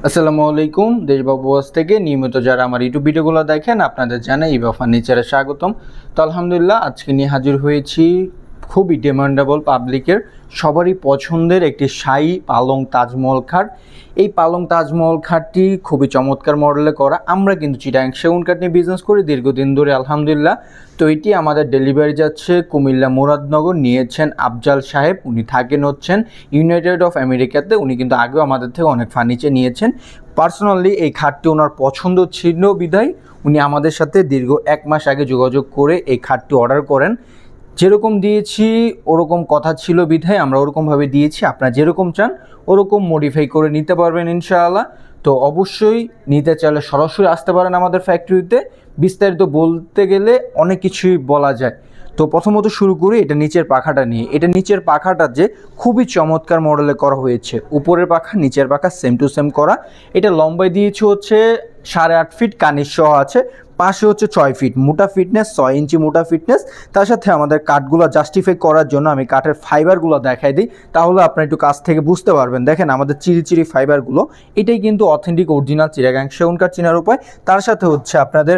আসসালামু আলাইকুম। দেশবাবুয়াজ থেকে নিয়মিত যারা আমার ইউটিউব ভিডিওগুলো দেখেন আপনাদের জানাই ইভা ফার্নিচারে স্বাগতম। তো আলহামদুলিল্লাহ আজকে নিয়ে হাজির হয়েছি খুবই ডিমান্ডেবল পাবলিকের সবারই পছন্দের একটি শাহী পালং তাজমহল খাট। এই পালং তাজমহল খাটটি খুবই চমৎকার মডেলে করা। আমরা কিন্তু চিটাগাং সেগুন কাঠ নিয়ে বিজনেস করি দীর্ঘদিন ধরে আলহামদুলিল্লাহ। তো এটি আমাদের ডেলিভারি যাচ্ছে কুমিল্লা মুরাদনগর। নিয়েছেন আফজাল সাহেব, উনি থাকেন হচ্ছেন ইউনাইটেড অফ আমেরিকাতে। উনি কিন্তু আগেও আমাদের থেকে অনেক ফার্নিচার নিয়েছেন। পার্সোনালি এই খাটটি ওনার পছন্দ ছিল বিধায় উনি আমাদের সাথে দীর্ঘ 1 মাস আগে যোগাযোগ করে এই খাটটি অর্ডার করেন। যেরকম দিয়েছি ওরকম কথা ছিল বিধায় আমরা ওরকমভাবে দিয়েছি। আপনারা যেরকম চান ওরকম মডিফাই করে নিতে পারবেন ইনশাআল্লাহ। তো অবশ্যই নিতে চাইলে সরাসরি আসতে পারেন আমাদের ফ্যাক্টরিতে। বিস্তারিত বলতে গেলে অনেক কিছুই বলা যায়। তো প্রথমত শুরু করি এটা নিচের পাখাটা নিয়ে। এটা নিচের পাখাটা যে খুবই চমৎকার মডেলে করা হয়েছে। উপরের পাখা নিচের পাখা সেম টু সেম করা। এটা লম্বায় দিয়েছি হচ্ছে 8.5 ফিট, কানির সহ আছে। পাশে হচ্ছে 6 ফিট মোটা ফিটনেস, 6 ইঞ্চি মোটা ফিটনেস। তার সাথে আমাদের কাঠগুলো জাস্টিফাই করার জন্য আমি কাঠের ফাইবারগুলো দেখাই দিই, তাহলে আপনারা একটু কাছ থেকে বুঝতে পারবেন। দেখেন আমাদের চিরি ফাইবারগুলো, এটাই কিন্তু অথেন্টিক অরিজিনাল চিটাগাং সেগুন কাঠ চেনার উপায়। তার সাথে হচ্ছে আপনাদের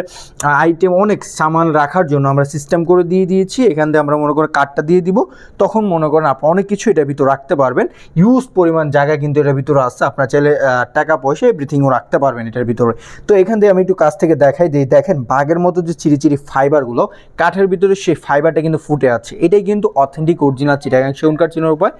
আইটেম অনেক সামান রাখার জন্য আমরা সিস্টেম করে দিয়ে দিয়েছি। এখান থেকে আমরা মনে করেন কাঠটা দিয়ে দিব, তখন মনে করেন আপনারা অনেক কিছু এটার ভিতরে রাখতে পারবেন। ইউজ পরিমাণ জায়গা কিন্তু এটার ভিতরে আছে। আপনারা চাইলে টাকা পয়সা এভরিথিংও রাখতে পারবেন এটার ভিতরে। তো এখান থেকে আমি একটু কাছ থেকে দেখাই দিই। দেখেন বাঘের মতো যে চিরি ফাইবারগুলো কাঠের ভিতরে, সেই ফাইবারটা কিন্তু ফুটে আছে। এটাই কিন্তু অথেন্টিক অরিজিনাল চিটাগাং সেগুন কাঠ চেনার উপায়।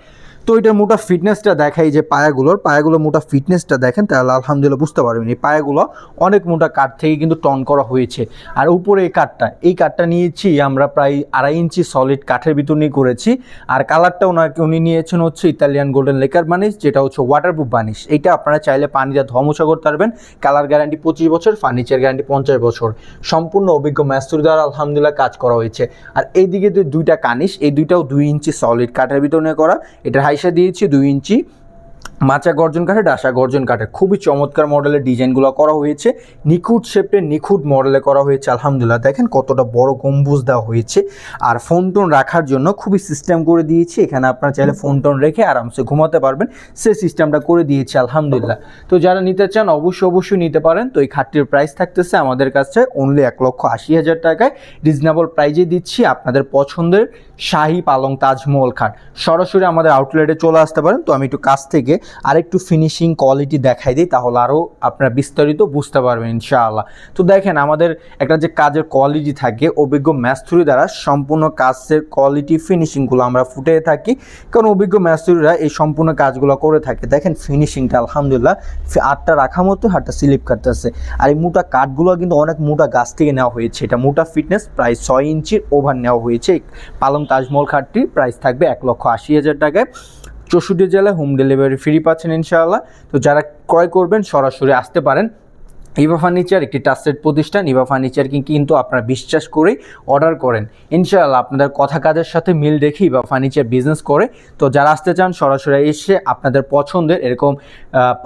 তো এটার মোটা ফিটনেসটা দেখাই, যে পায়াগুলোর মোটা ফিটনেসটা দেখেন, তাহলে আলহামদুলিল্লাহ বুঝতে পারবেন এই পায়াগুলো অনেক মোটা কাঠ থেকে কিন্তু টন করা হয়েছে। আর উপরে এই কাঠটা নিয়েছি আমরা প্রায় 2.5 ইঞ্চি সলিড কাঠের ভিতর নিয়ে করেছি। আর কালারটা উনি নিয়েছেন হচ্ছে ইতালিয়ান গোল্ডেন লেকার বানিশ, যেটা হচ্ছে ওয়াটারপ্রুফ বানিশ। এইটা আপনারা চাইলে পানিতে ধোয়া করতে পারবেন। কালার গ্যারান্টি 25 বছর, ফার্নিচার গ্যারান্টি 50 বছর। সম্পূর্ণ অভিজ্ঞ মিস্ত্রি দ্বারা আলহামদুলিল্লাহ কাজ করা হয়েছে। আর এইদিকে যে দুইটা কানিশ, এই দুইটাও 2 ইঞ্চি সলিড কাঠের ভিতর নিয়ে করা। এটা হাইসা দিয়েছি 2 ইঞ্চি মাচা গর্জন কাঠের, ডাসা গর্জন কাঠের। খুবই চমৎকার মডেলের ডিজাইনগুলো করা হয়েছে, নিখুঁত শেপে নিখুঁত মডেলে করা হয়েছে আলহামদুলিল্লাহ। দেখেন কতটা বড় গম্বুজ দেওয়া হয়েছে। আর ফোন টোন রাখার জন্য খুবই সিস্টেম করে দিয়েছি। এখানে আপনারা চাইলে ফোন টোন রেখে আরামসে ঘুমাতে পারবেন, সে সিস্টেমটা করে দিয়েছি আলহামদুলিল্লাহ। তো যারা নিতে চান অবশ্যই নিতে পারেন। তো এই খাটটির প্রাইস থাকতেছে আমাদের কাছে অনলি 1,80,000 টাকায়। রিজনেবল প্রাইজে দিচ্ছি আপনাদের পছন্দের শাহী পালং তাজমহল খাট। সরাসরি আমাদের আউটলেটে চলে আসতে পারেন। তো আমি একটু কাছ থেকে আরেকটু ফিনিশিং কোয়ালিটি দেখাই দিই, তাহলে আরও আপনারা বিস্তারিত বুঝতে পারবেন ইনশাআল্লাহ। তো দেখেন আমাদের একটা যে কাজের কোয়ালিটি থাকে, অভিজ্ঞ মিস্ত্রি দ্বারা সম্পূর্ণ কাজের কোয়ালিটি ফিনিশিংগুলো আমরা ফুটিয়ে থাকি, কারণ অভিজ্ঞ মিস্ত্রিরা এই সম্পূর্ণ কাজগুলো করে থাকে। দেখেন ফিনিশিংটা আলহামদুলিল্লাহ, হাতটা রাখা মতো হাতটা স্লিপ কাটতেছে। আর এই মোটা কাঠগুলো কিন্তু অনেক মোটা গাছ থেকে নেওয়া হয়েছে। এটা মোটা ফিটনেস প্রায় 6 ইঞ্চির ওভার নেওয়া হয়েছে। পালং তাজমহল খাটটির প্রাইস থাকবে 1,80,000 টাকায়। 64 জেলায় হোম ডেলিভারি ফ্রি পাচ্ছেন ইনশাআল্লাহ। তো যারা ক্রয় করবেন সরাসরি আসতে পারেন। ইভা ফার্নিচার একটি ট্রাস্টেড প্রতিষ্ঠান। ইভা ফার্নিচার কিন্তু আপনারা বিশ্বাস করে অর্ডার করেন, ইনশাআল্লাহ আপনাদের কথা কাজের সাথে মিল রেখে ইভা ফার্নিচার বিজনেস করে। তো যারা আসতে চান সরাসরি এসে আপনাদের পছন্দের এরকম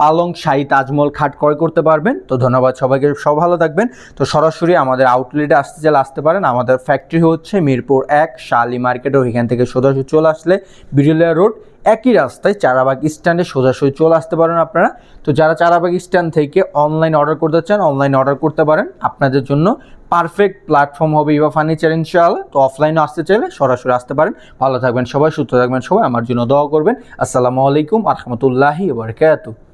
পালং শাহী তাজমহল খাট ক্রয় করতে পারবেন। তো ধন্যবাদ সবাইকে, সব ভালো থাকবেন। তো সরাসরি আমাদের আউটলেটে আসতে চাইলে আসতে পারেন। আমাদের ফ্যাক্টরি হচ্ছে মিরপুর 1 শালি মার্কেট, ওইখান থেকে সোজাসুজি চলে আসলে বিরুলিয়া রোড একই রাস্তায় চারাবাগ স্ট্যান্ডে সোজাসুজি চলে আসতে পারেন আপনারা। তো যারা চারাবাগ স্ট্যান্ড থেকে অনলাইন অর্ডার করতে চান অনলাইন অর্ডার করতে পারেন। আপনাদের জন্য পারফেক্ট প্ল্যাটফর্ম হবে ইভা ফার্নিচার ইনশাআল্লাহ। তো অফলাইনে আসতে চাইলে সরাসরি আসতে পারেন। ভালো থাকবেন সবাই, সুস্থ থাকবেন সবাই, আমার জন্য দোয়া করবেন। আসসালামু আলাইকুম ওয়া রাহমাতুল্লাহি ওয়া বারাকাতুহু।